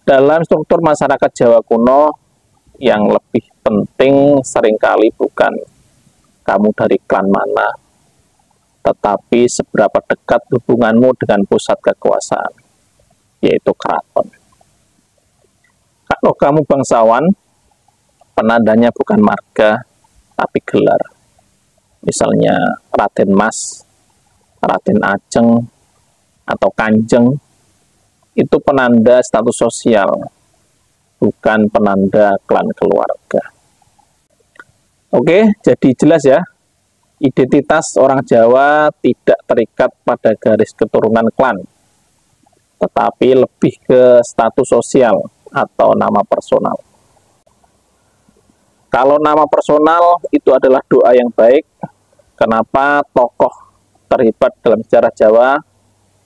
Dalam struktur masyarakat Jawa kuno, yang lebih penting seringkali bukan kamu dari klan mana, tetapi seberapa dekat hubunganmu dengan pusat kekuasaan, yaitu keraton. Kalau kamu bangsawan, penandanya bukan marga, tapi gelar. Misalnya Raden Mas, Raden Ajeng, atau Kanjeng, itu penanda status sosial, bukan penanda klan keluarga. Oke, jadi jelas ya, identitas orang Jawa tidak terikat pada garis keturunan klan, tetapi lebih ke status sosial atau nama personal. Kalau nama personal itu adalah doa yang baik, kenapa tokoh terhebat dalam sejarah Jawa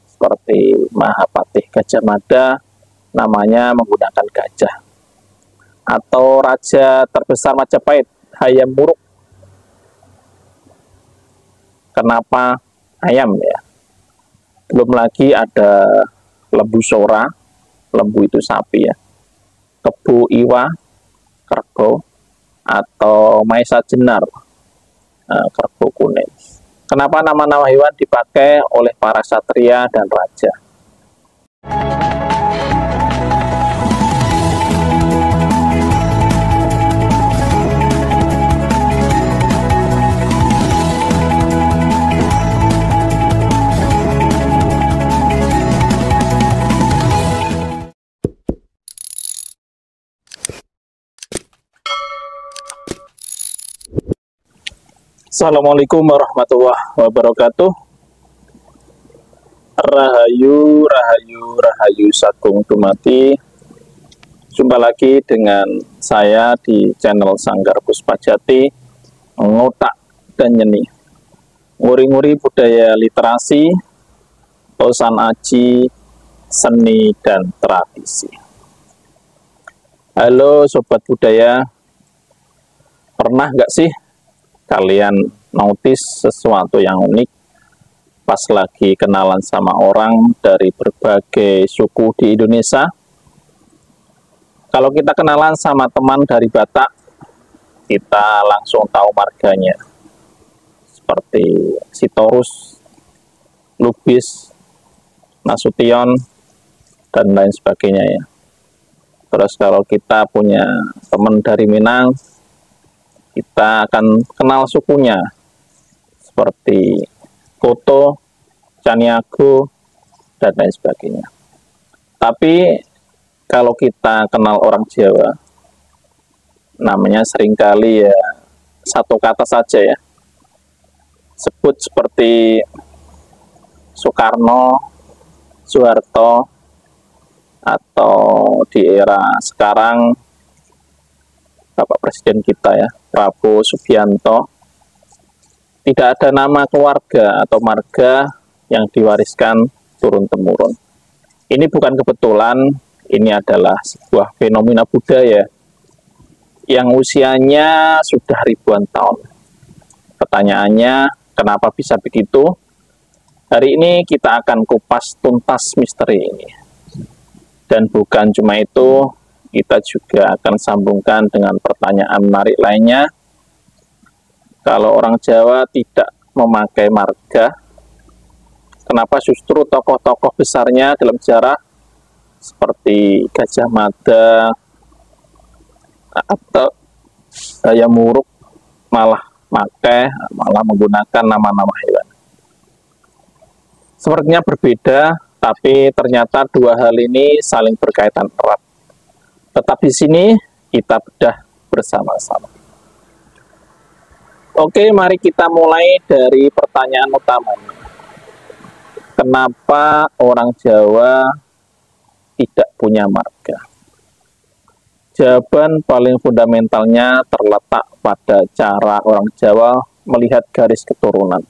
seperti Mahapatih Gajah Mada namanya menggunakan gajah, atau raja terbesar Majapahit Hayam Wuruk, kenapa ayam ya? Belum lagi ada Lembu Sora, lembu itu sapi ya, Kebo Iwa, kerbau, atau Maesa Jenar, kerbau kuning. Kenapa nama-nama hewan dipakai oleh para satria dan raja? Assalamualaikum warahmatullahi wabarakatuh. Rahayu, rahayu, rahayu sagung dumati. Jumpa lagi dengan saya di channel Sanggar Puspajati, ngotak dan nyeni, nguri-nguri budaya literasi, tosan aji, seni dan tradisi. Halo sobat budaya, pernah nggak sih kalian notice sesuatu yang unik pas lagi kenalan sama orang dari berbagai suku di Indonesia? Kalau kita kenalan sama teman dari Batak, kita langsung tahu marganya, seperti Sitorus, Lubis, Nasution, dan lain sebagainya ya. Terus kalau kita punya teman dari Minang, kita akan kenal sukunya, seperti Koto, Caniago, dan lain sebagainya. Tapi kalau kita kenal orang Jawa, namanya seringkali ya satu kata saja ya. Sebut seperti Soekarno, Soeharto, atau di era sekarang Bapak Presiden kita ya, Prabowo Subianto. Tidak ada nama keluarga atau marga yang diwariskan turun-temurun. Ini bukan kebetulan, ini adalah sebuah fenomena budaya yang usianya sudah ribuan tahun. Pertanyaannya, kenapa bisa begitu? Hari ini kita akan kupas tuntas misteri ini. Dan bukan cuma itu, kita juga akan sambungkan dengan pertanyaan menarik lainnya. Kalau orang Jawa tidak memakai marga, kenapa justru tokoh-tokoh besarnya dalam sejarah seperti Gajah Mada atau Hayam Wuruk malah menggunakan nama-nama hewan? Sepertinya berbeda, tapi ternyata dua hal ini saling berkaitan erat. Tetap di sini kita bedah bersama-sama. Oke, mari kita mulai dari pertanyaan utamanya. Kenapa orang Jawa tidak punya marga? Jawaban paling fundamentalnya terletak pada cara orang Jawa melihat garis keturunan.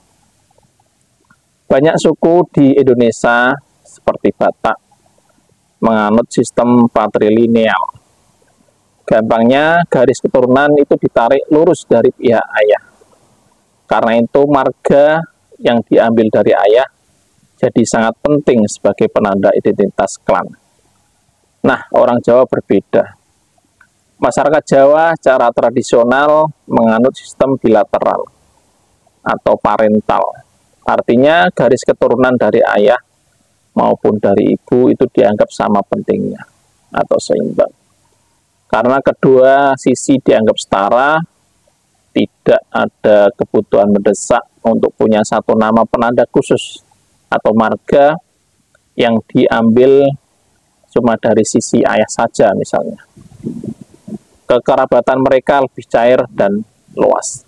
Banyak suku di Indonesia seperti Batak menganut sistem patrilineal. Gampangnya, garis keturunan itu ditarik lurus dari pihak ayah. Karena itu, marga yang diambil dari ayah jadi sangat penting sebagai penanda identitas klan. Nah, orang Jawa berbeda. Masyarakat Jawa secara tradisional menganut sistem bilateral atau parental. Artinya garis keturunan dari ayah maupun dari ibu itu dianggap sama pentingnya atau seimbang. Karena kedua sisi dianggap setara, tidak ada kebutuhan mendesak untuk punya satu nama penanda khusus atau marga yang diambil cuma dari sisi ayah saja misalnya. Kekerabatan mereka lebih cair dan luas.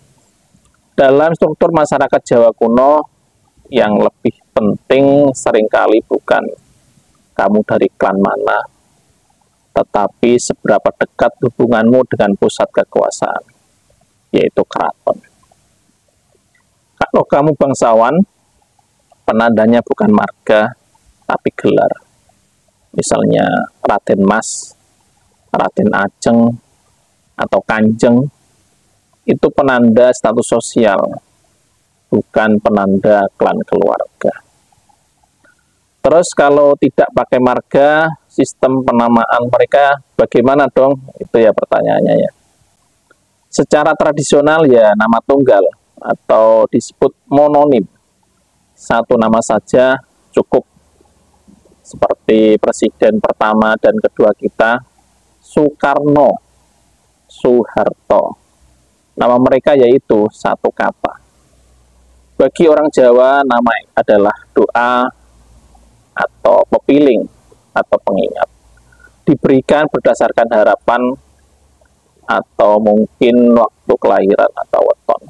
Dalam struktur masyarakat Jawa kuno, yang lebih penting seringkali bukan kamu dari klan mana, tetapi seberapa dekat hubunganmu dengan pusat kekuasaan, yaitu keraton. Kalau kamu bangsawan, penandanya bukan marga, tapi gelar. Misalnya Raden Mas, Raden Ajeng, atau Kanjeng, itu penanda status sosial, bukan penanda klan keluarga. Terus kalau tidak pakai marga, sistem penamaan mereka bagaimana dong? Itu ya pertanyaannya ya. Secara tradisional ya nama tunggal atau disebut mononim. Satu nama saja cukup. Seperti presiden pertama dan kedua kita, Soekarno, Soeharto. Nama mereka yaitu satu kata. Bagi orang Jawa, nama adalah doa atau pepiling atau pengingat. Diberikan berdasarkan harapan atau mungkin waktu kelahiran atau weton.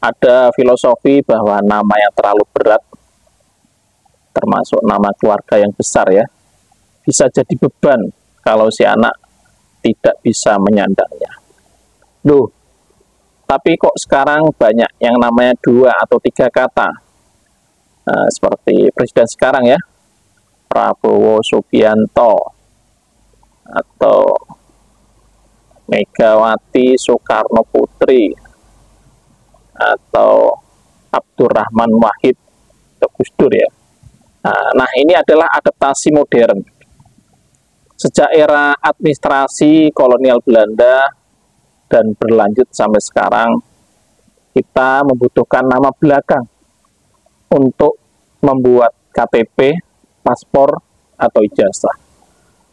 Ada filosofi bahwa nama yang terlalu berat, termasuk nama keluarga yang besar ya, bisa jadi beban kalau si anak tidak bisa menyandangnya. Loh, tapi kok sekarang banyak yang namanya 2 atau 3 kata. Nah, seperti presiden sekarang ya, Prabowo Subianto, atau Megawati Soekarno Putri, atau Abdurrahman Wahid, atau Gus Dur ya. Nah, ini adalah adaptasi modern. Sejak era administrasi kolonial Belanda dan berlanjut sampai sekarang, kita membutuhkan nama belakang untuk membuat KTP, paspor, atau ijazah.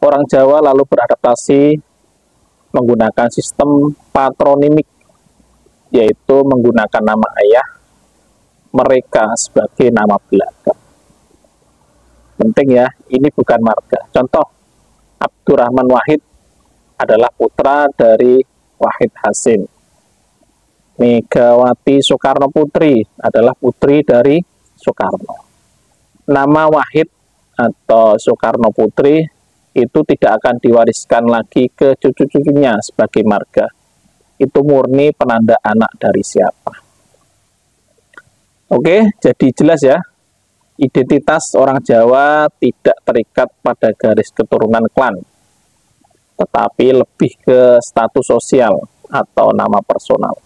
Orang Jawa lalu beradaptasi menggunakan sistem patronimik, yaitu menggunakan nama ayah mereka sebagai nama belakang. Penting ya, ini bukan marga. Contoh, Abdurrahman Wahid adalah putra dari Wahid Hasim. Megawati Soekarno Putri adalah putri dari Soekarno. Nama Wahid atau Soekarno Putri itu tidak akan diwariskan lagi ke cucu-cucunya sebagai marga. Itu murni penanda anak dari siapa. Oke, jadi jelas ya. Identitas orang Jawa tidak terikat pada garis keturunan klan, tetapi lebih ke status sosial atau nama personal.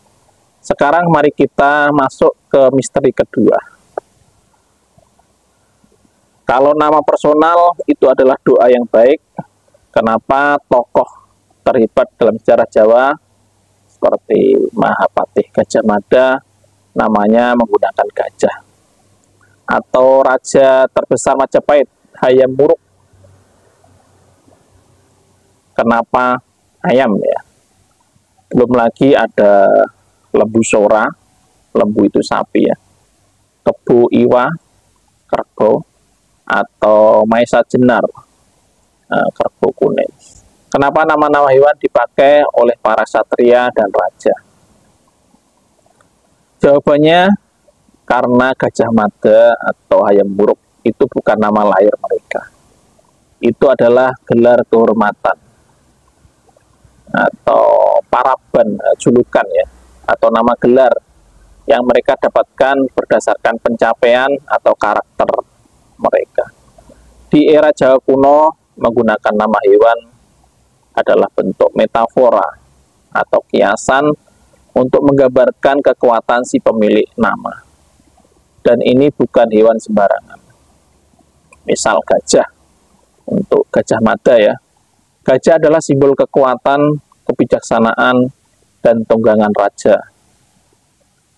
Sekarang mari kita masuk ke misteri kedua. Kalau nama personal itu adalah doa yang baik, kenapa tokoh terhebat dalam sejarah Jawa seperti Mahapatih Gajah Mada namanya menggunakan gajah, atau raja terbesar Majapahit Hayam Wuruk, kenapa ayam ya? Belum lagi ada lembu sora, lembu itu sapi ya, kebo iwa, kerbau, atau maesa jenar, kerbau kuning. Kenapa nama-nama hewan dipakai oleh para satria dan raja? Jawabannya karena Gajah Mada atau Hayam Wuruk itu bukan nama lahir mereka. Itu adalah gelar kehormatan atau paraban, julukan ya, atau nama gelar yang mereka dapatkan berdasarkan pencapaian atau karakter mereka. Di era Jawa kuno, menggunakan nama hewan adalah bentuk metafora atau kiasan untuk menggambarkan kekuatan si pemilik nama. Dan ini bukan hewan sembarangan. Misal gajah, untuk Gajah Mada ya, Gajah adalah simbol kekuatan, kebijaksanaan, dan tunggangan raja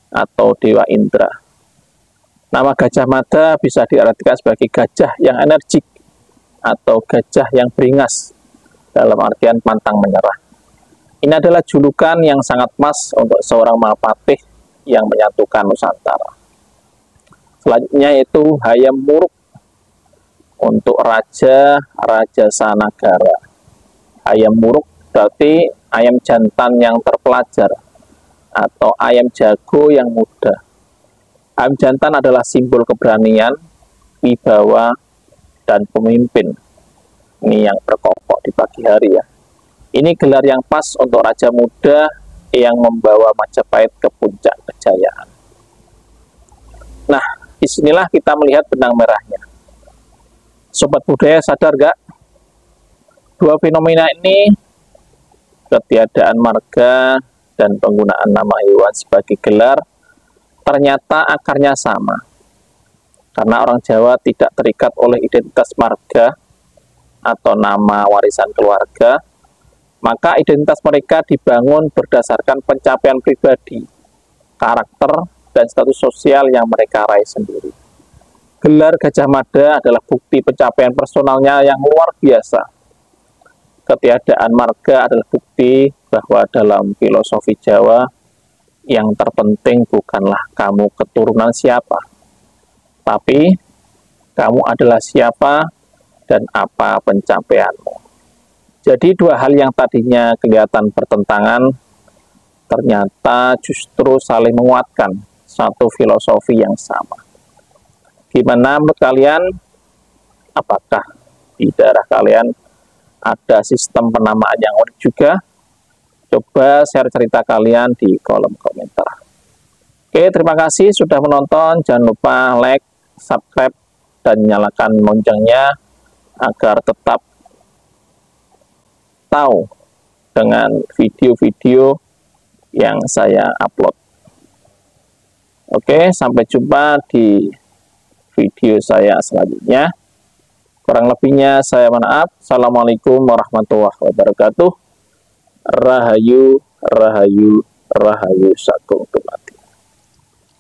atau Dewa Indra. Nama Gajah Mada bisa diartikan sebagai gajah yang energik atau gajah yang beringas dalam artian pantang menyerah. Ini adalah julukan yang sangat pas untuk seorang Mahapatih yang menyatukan Nusantara. Selanjutnya yaitu Hayam Wuruk untuk Raja Sanagara. Hayam Wuruk berarti ayam jantan yang terpelajar atau ayam jago yang muda. Ayam jantan adalah simbol keberanian, wibawa, dan pemimpin. Ini yang berkokok di pagi hari ya. Ini gelar yang pas untuk raja muda yang membawa Majapahit ke puncak kejayaan. Nah, disinilah kita melihat benang merahnya. Sobat budaya sadar gak? Dua fenomena ini, ketiadaan marga dan penggunaan nama hewan sebagai gelar, ternyata akarnya sama. Karena orang Jawa tidak terikat oleh identitas marga atau nama warisan keluarga, maka identitas mereka dibangun berdasarkan pencapaian pribadi, karakter, dan status sosial yang mereka raih sendiri. Gelar Gajah Mada adalah bukti pencapaian personalnya yang luar biasa. Ketiadaan marga adalah bukti bahwa dalam filosofi Jawa, yang terpenting bukanlah kamu keturunan siapa, tapi kamu adalah siapa dan apa pencapaianmu. Jadi dua hal yang tadinya kelihatan bertentangan, ternyata justru saling menguatkan satu filosofi yang sama. Gimana menurut kalian? Apakah di daerah kalian ada sistem penamaan yang unik juga? Coba share cerita kalian di kolom komentar. Oke, terima kasih sudah menonton. Jangan lupa like, subscribe, dan nyalakan loncengnya agar tetap tahu dengan video-video yang saya upload. Oke, sampai jumpa di video saya selanjutnya. Kurang lebihnya saya mohon maaf. Assalamualaikum warahmatullahi wabarakatuh. Rahayu, rahayu, rahayu sagung tumat.